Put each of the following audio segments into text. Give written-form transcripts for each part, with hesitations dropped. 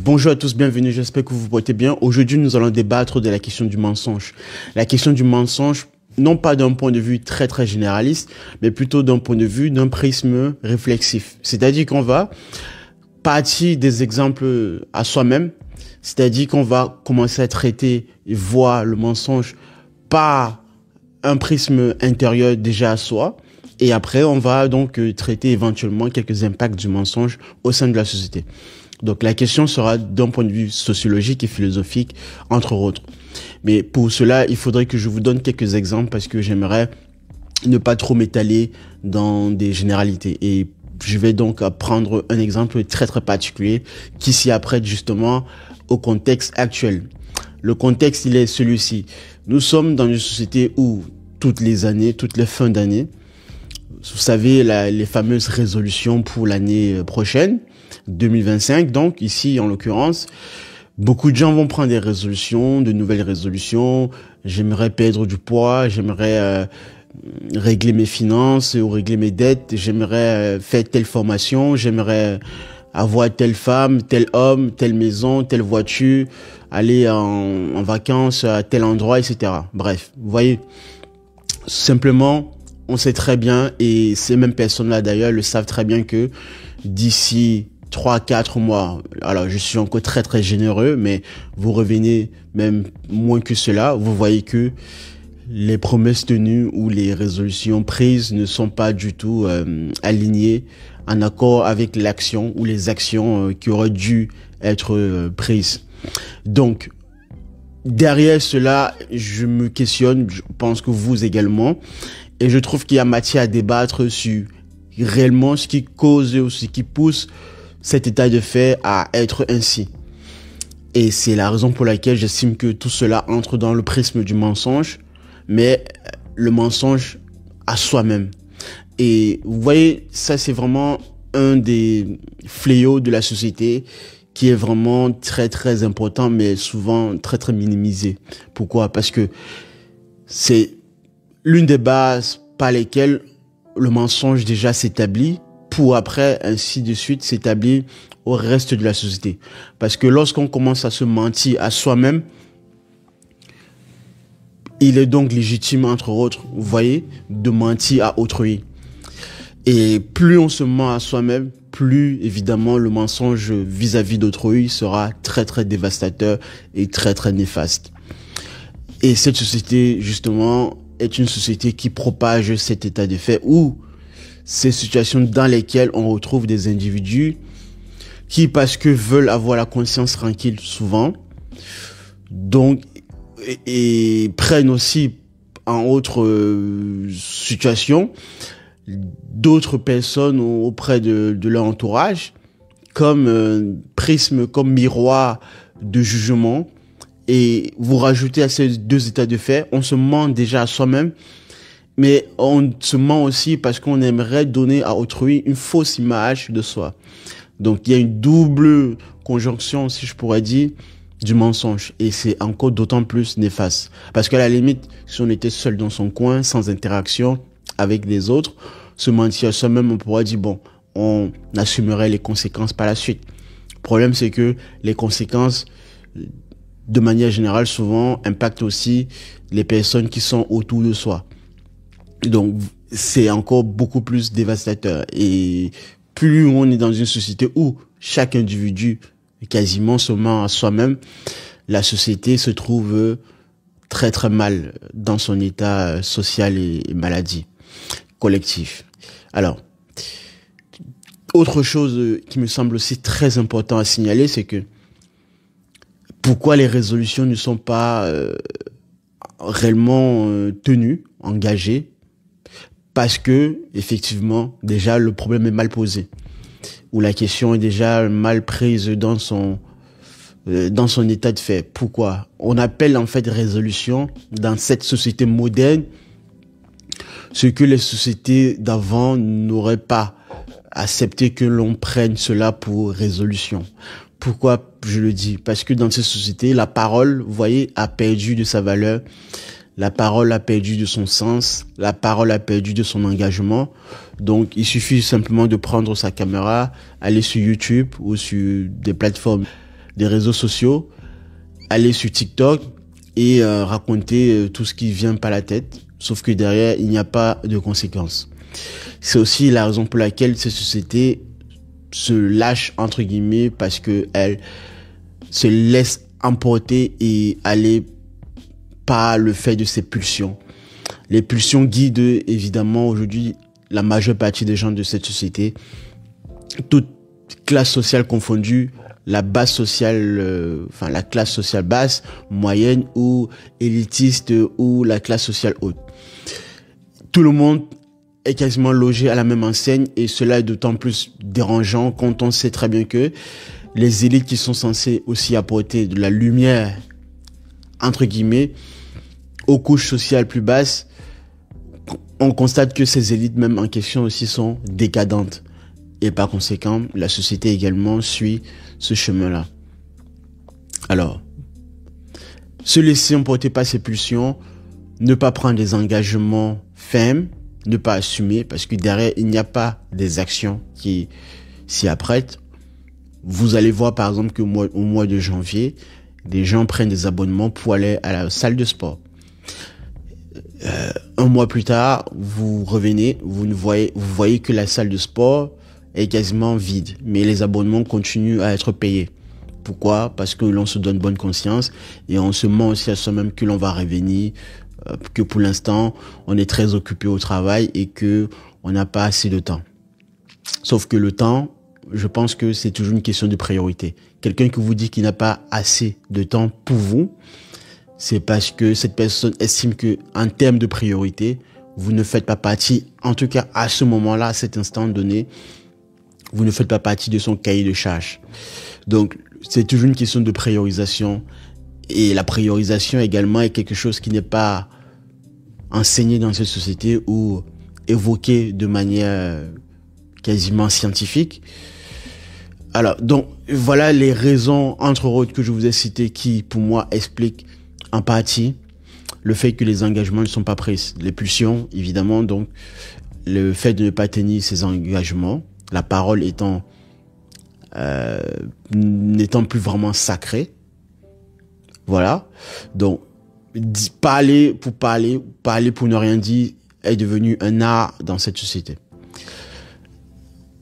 Bonjour à tous, bienvenue, j'espère que vous vous portez bien. Aujourd'hui, nous allons débattre de la question du mensonge. La question du mensonge, non pas d'un point de vue très généraliste, mais plutôt d'un point de vue, d'un prisme réflexif. C'est-à-dire qu'on va partir des exemples à soi-même, c'est-à-dire qu'on va commencer à traiter et voir le mensonge par un prisme intérieur déjà à soi. Et après, on va donc traiter éventuellement quelques impacts du mensonge au sein de la société. Donc la question sera d'un point de vue sociologique et philosophique, entre autres. Mais pour cela, il faudrait que je vous donne quelques exemples parce que j'aimerais ne pas trop m'étaler dans des généralités. Et je vais donc prendre un exemple très particulier qui s'y apprête justement au contexte actuel. Le contexte, il est celui-ci. Nous sommes dans une société où toutes les années, toutes les fins d'année, vous savez, les fameuses résolutions pour l'année prochaine, 2025, donc ici en l'occurrence, beaucoup de gens vont prendre des résolutions, de nouvelles résolutions. J'aimerais perdre du poids, j'aimerais régler mes finances ou régler mes dettes, j'aimerais faire telle formation, j'aimerais avoir telle femme, tel homme, telle maison, telle voiture, aller en vacances à tel endroit, etc. Bref, vous voyez, simplement, on sait très bien, et ces mêmes personnes-là d'ailleurs le savent très bien, que d'ici 3-4 mois, alors je suis encore très généreux, mais vous revenez même moins que cela, vous voyez que les promesses tenues ou les résolutions prises ne sont pas du tout alignées en accord avec l'action ou les actions qui auraient dû être prises. Donc, derrière cela, je me questionne, je pense que vous également, et je trouve qu'il y a matière à débattre sur réellement ce qui cause ou ce qui pousse cet état de fait à être ainsi. Et c'est la raison pour laquelle j'estime que tout cela entre dans le prisme du mensonge, mais le mensonge à soi-même. Et vous voyez, ça c'est vraiment un des fléaux de la société qui est vraiment très important, mais souvent très minimisé. Pourquoi? Parce que c'est l'une des bases par lesquelles le mensonge déjà s'établit pour après, ainsi de suite, s'établir au reste de la société. Parce que lorsqu'on commence à se mentir à soi-même, il est donc légitime, entre autres, vous voyez, de mentir à autrui. Et plus on se ment à soi-même, plus évidemment le mensonge vis-à-vis d'autrui sera très dévastateur et très néfaste. Et cette société, justement, est une société qui propage cet état de fait, ou ces situations dans lesquelles on retrouve des individus qui, parce que veulent avoir la conscience tranquille souvent, donc, et prennent aussi en autre situation d'autres personnes auprès de leur entourage comme prisme, comme miroir de jugement. Et vous rajoutez à ces deux états de fait, on se ment déjà à soi-même, mais on se ment aussi parce qu'on aimerait donner à autrui une fausse image de soi. Donc il y a une double conjonction, si je pourrais dire, du mensonge. Et c'est encore d'autant plus néfaste. Parce qu'à la limite, si on était seul dans son coin, sans interaction avec les autres, se mentir à soi-même, on pourrait dire, bon, on assumerait les conséquences par la suite. Le problème, c'est que les conséquences, de manière générale, souvent, impactent aussi les personnes qui sont autour de soi. Donc, c'est encore beaucoup plus dévastateur. Et plus on est dans une société où chaque individu quasiment se ment à soi-même, la société se trouve très mal dans son état social et maladie collectif. Alors, autre chose qui me semble aussi très important à signaler, c'est que pourquoi les résolutions ne sont pas réellement tenues, engagées? Parce que, effectivement, déjà, le problème est mal posé. Ou la question est déjà mal prise dans son état de fait. Pourquoi? On appelle en fait résolution, dans cette société moderne, ce que les sociétés d'avant n'auraient pas accepté que l'on prenne cela pour résolution. Pourquoi je le dis? Parce que dans ces sociétés, la parole, vous voyez, a perdu de sa valeur. La parole a perdu de son sens, la parole a perdu de son engagement. Donc, il suffit simplement de prendre sa caméra, aller sur YouTube ou sur des plateformes des réseaux sociaux, aller sur TikTok et raconter tout ce qui vient pas à la tête, sauf que derrière, il n'y a pas de conséquences. C'est aussi la raison pour laquelle ces sociétés se lâchent, entre guillemets, parce que elles se laissent emporter et aller par le fait de ces pulsions. Les pulsions guident évidemment aujourd'hui la majeure partie des gens de cette société, toute classe sociale confondue, la base sociale, la classe sociale basse, moyenne ou élitiste ou la classe sociale haute. Tout le monde est quasiment logé à la même enseigne et cela est d'autant plus dérangeant quand on sait très bien que les élites qui sont censées aussi apporter de la lumière, entre guillemets, aux couches sociales plus basses, on constate que ces élites même en question aussi sont décadentes. Et par conséquent, la société également suit ce chemin-là. Alors, se laisser emporter par ses pulsions, ne pas prendre des engagements fermes, ne pas assumer, parce que derrière, il n'y a pas des actions qui s'y apprêtent. Vous allez voir par exemple que au mois de janvier, des gens prennent des abonnements pour aller à la salle de sport. Un mois plus tard, vous revenez, vous voyez que la salle de sport est quasiment vide, mais les abonnements continuent à être payés. Pourquoi? Parce que l'on se donne bonne conscience et on se ment aussi à soi-même que l'on va revenir, que pour l'instant, on est très occupé au travail et que on n'a pas assez de temps. Sauf que le temps, je pense que c'est toujours une question de priorité. Quelqu'un qui vous dit qu'il n'a pas assez de temps pour vous, c'est parce que cette personne estime que, en termes de priorité, vous ne faites pas partie, en tout cas à ce moment-là, à cet instant donné, vous ne faites pas partie de son cahier de charge. Donc, c'est toujours une question de priorisation. Et la priorisation également est quelque chose qui n'est pas enseigné dans cette société ou évoqué de manière quasiment scientifique. Alors, donc, voilà les raisons, entre autres, que je vous ai citées qui, pour moi, expliquent en partie le fait que les engagements ne sont pas pris. Les pulsions, évidemment, donc, le fait de ne pas tenir ces engagements, la parole étant n'étant plus vraiment sacrée. Voilà. Donc, parler pour ne rien dire est devenu un art dans cette société.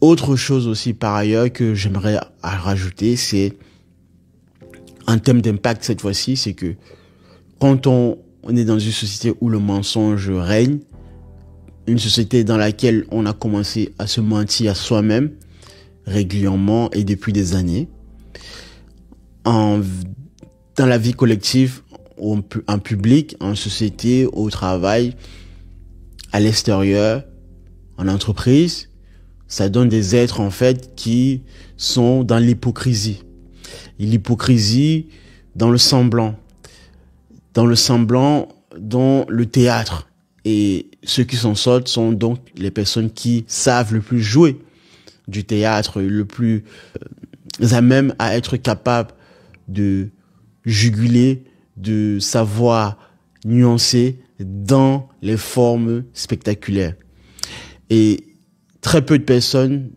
Autre chose aussi par ailleurs que j'aimerais rajouter, c'est en termes d'impact cette fois-ci, c'est que quand on est dans une société où le mensonge règne, une société dans laquelle on a commencé à se mentir à soi-même régulièrement et depuis des années, dans la vie collective, en public, en société, au travail, à l'extérieur, en entreprise, ça donne des êtres en fait qui sont dans l'hypocrisie. Et l'hypocrisie dans le semblant. Dans le théâtre. Et ceux qui s'en sortent sont donc les personnes qui savent le plus jouer du théâtre, le plus à même à être capable de juguler, de savoir nuancer dans les formes spectaculaires. Et très peu de personnes,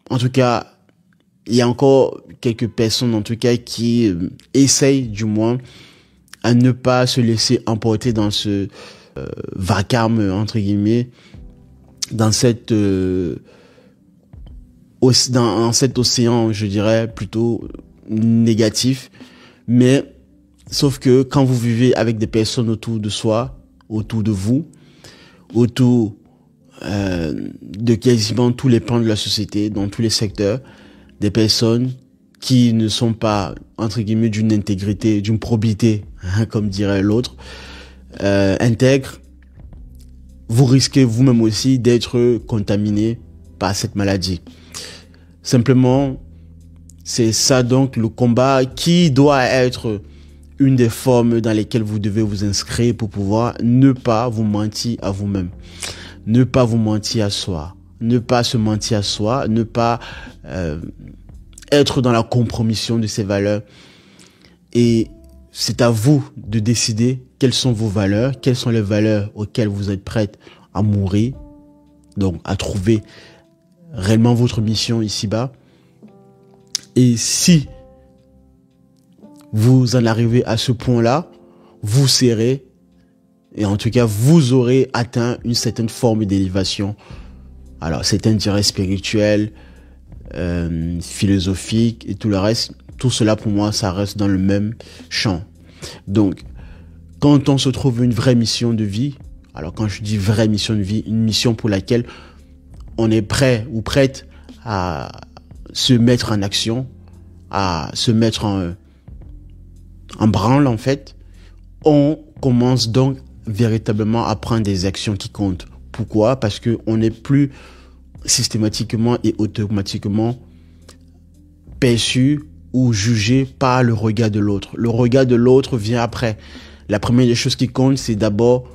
en tout cas, il y a encore quelques personnes en tout cas qui essayent du moins à ne pas se laisser emporter dans ce vacarme, entre guillemets, dans cet océan, je dirais, plutôt négatif. Mais, sauf que quand vous vivez avec des personnes autour de soi, autour de vous, autour de quasiment tous les plans de la société, dans tous les secteurs, des personnes qui ne sont pas, entre guillemets, d'une intégrité, d'une probité, hein, comme dirait l'autre, intègre, vous risquez vous-même aussi d'être contaminé par cette maladie. Simplement, c'est ça donc le combat qui doit être une des formes dans lesquelles vous devez vous inscrire pour pouvoir ne pas vous mentir à vous-même. Ne pas vous mentir à soi. Ne pas se mentir à soi. Ne pas être dans la compromission de ses valeurs. Et c'est à vous de décider quelles sont vos valeurs, quelles sont les valeurs auxquelles vous êtes prête à mourir. Donc, à trouver réellement votre mission ici-bas. Et si vous en arrivez à ce point-là, vous serez, et en tout cas, vous aurez atteint une certaine forme d'élévation. Alors, c'est un intérêt spirituel, philosophique et tout le reste. Tout cela, pour moi, ça reste dans le même champ. Donc, quand on se trouve une vraie mission de vie, alors quand je dis vraie mission de vie, une mission pour laquelle on est prêt ou prête à se mettre en action, à se mettre en branle, en fait, on commence donc véritablement à prendre des actions qui comptent. Pourquoi? Parce que on n'est plus systématiquement et automatiquement perçu ou jugé par le regard de l'autre. Le regard de l'autre vient après. La première des choses qui compte, c'est d'abord,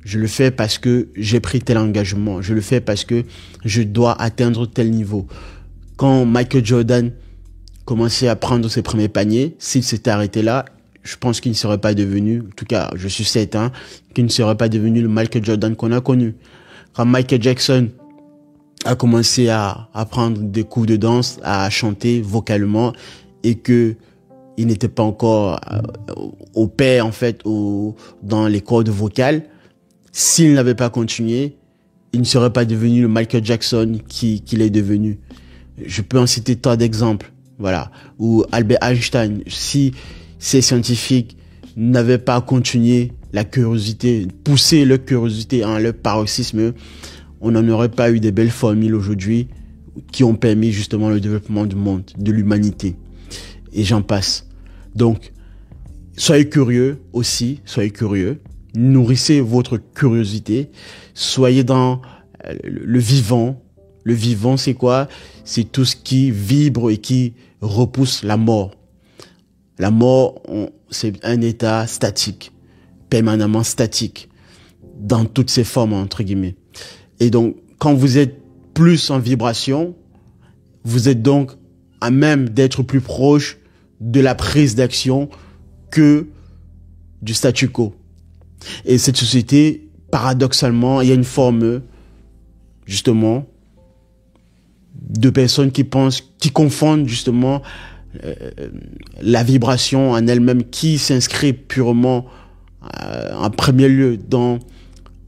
je le fais parce que j'ai pris tel engagement. Je le fais parce que je dois atteindre tel niveau. Quand Michael Jordan commençait à prendre ses premiers paniers, s'il s'était arrêté là, je pense qu'il ne serait pas devenu, en tout cas, je suis certain, qu'il ne serait pas devenu le Michael Jordan qu'on a connu. Quand Michael Jackson a commencé à prendre des cours de danse, à chanter vocalement, et que il n'était pas encore au pair, en fait, dans les cordes vocales, s'il n'avait pas continué, il ne serait pas devenu le Michael Jackson qu'il est devenu. Je peux en citer tant d'exemples, voilà. Ou Albert Einstein, si ces scientifiques n'avaient pas continué la curiosité, poussé leur curiosité en leur paroxysme, on n'en aurait pas eu des belles formules aujourd'hui qui ont permis justement le développement du monde, de l'humanité. Et j'en passe. Donc, soyez curieux aussi, soyez curieux. Nourrissez votre curiosité. Soyez dans le vivant. Le vivant, c'est quoi? C'est tout ce qui vibre et qui repousse la mort. La mort, c'est un état statique, permanemment statique, dans toutes ses formes, entre guillemets. Et donc, quand vous êtes plus en vibration, vous êtes donc à même d'être plus proche de la prise d'action que du statu quo. Et cette société, paradoxalement, il y a une forme, justement, de personnes qui pensent, qui confondent justement la vibration en elle-même, qui s'inscrit purement en premier lieu dans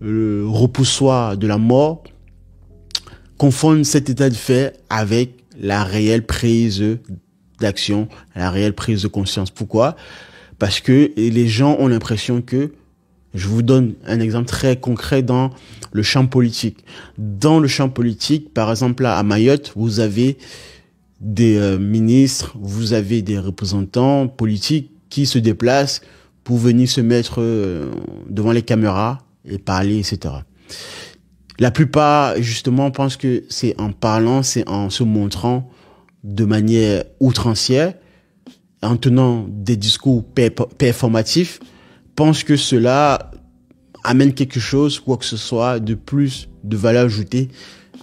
le repoussoir de la mort, confondent cet état de fait avec la réelle prise d'action, la réelle prise de conscience. Pourquoi? Parce que les gens ont l'impression que, je vous donne un exemple très concret dans le champ politique. Dans le champ politique, par exemple, là, à Mayotte, vous avez des ministres, vous avez des représentants politiques qui se déplacent pour venir se mettre devant les caméras et parler, etc. La plupart, justement, pensent que c'est en parlant, c'est en se montrant de manière outrancière, en tenant des discours performatifs, pensent que cela amène quelque chose, quoi que ce soit, de plus de valeur ajoutée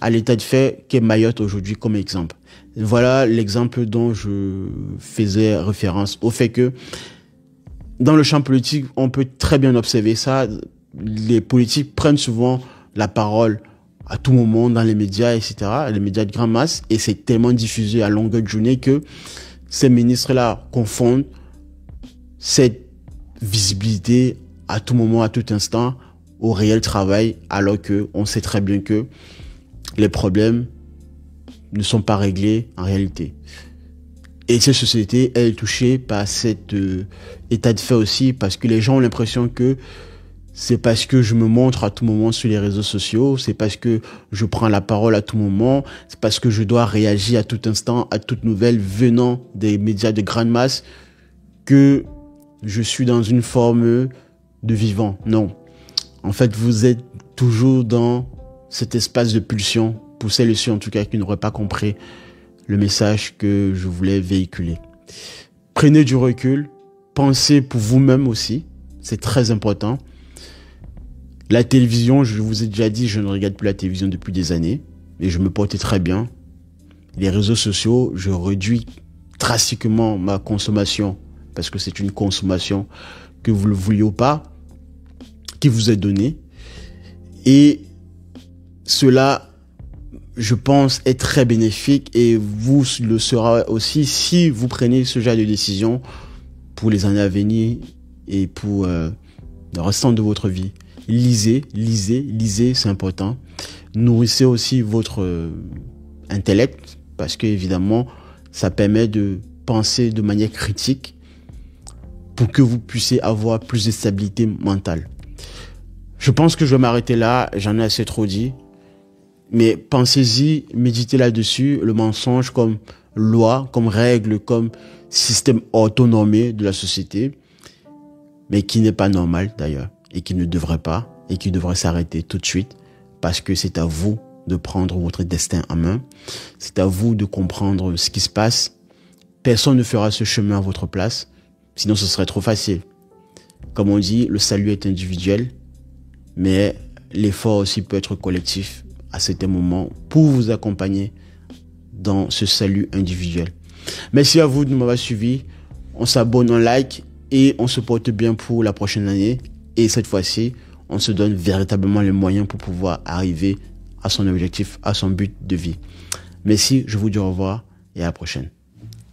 à l'état de fait qu'est Mayotte aujourd'hui comme exemple. Voilà l'exemple dont je faisais référence, au fait que dans le champ politique, on peut très bien observer ça. Les politiques prennent souvent la parole à tout moment dans les médias, etc., les médias de grande masse, et c'est tellement diffusé à longueur de journée que ces ministres-là confondent cette visibilité à tout moment, à tout instant, au réel travail, alors que on sait très bien que les problèmes ne sont pas réglés en réalité. Et cette société, elle est touchée par cet état de fait aussi, parce que les gens ont l'impression que c'est parce que je me montre à tout moment sur les réseaux sociaux, c'est parce que je prends la parole à tout moment, c'est parce que je dois réagir à tout instant, à toute nouvelle venant des médias de grande masse, que je suis dans une forme de vivant. Non. En fait, vous êtes toujours dans cet espace de pulsion, pour celles et ceux en tout cas qui n'auraient pas compris le message que je voulais véhiculer. Prenez du recul, pensez pour vous-même aussi, c'est très important. La télévision, je vous ai déjà dit, je ne regarde plus la télévision depuis des années et je me porte très bien. Les réseaux sociaux, je réduis drastiquement ma consommation parce que c'est une consommation que vous le vouliez ou pas, qui vous est donnée. Et cela, je pense, est très bénéfique et vous le sera aussi si vous prenez ce genre de décision pour les années à venir et pour le restant de votre vie. Lisez, lisez, lisez, c'est important. Nourrissez aussi votre intellect parce que évidemment, ça permet de penser de manière critique pour que vous puissiez avoir plus de stabilité mentale. Je pense que je vais m'arrêter là, j'en ai assez trop dit. Mais pensez-y, méditez là-dessus, le mensonge comme loi, comme règle, comme système autonomé de la société, mais qui n'est pas normal d'ailleurs, et qui ne devrait pas, et qui devrait s'arrêter tout de suite, parce que c'est à vous de prendre votre destin en main, c'est à vous de comprendre ce qui se passe. Personne ne fera ce chemin à votre place, sinon ce serait trop facile. Comme on dit, le salut est individuel, mais l'effort aussi peut être collectif à certains moments pour vous accompagner dans ce salut individuel. Merci à vous de m'avoir suivi. On s'abonne, on like et on se porte bien pour la prochaine année. Et cette fois-ci, on se donne véritablement les moyens pour pouvoir arriver à son objectif, à son but de vie. Merci, je vous dis au revoir et à la prochaine.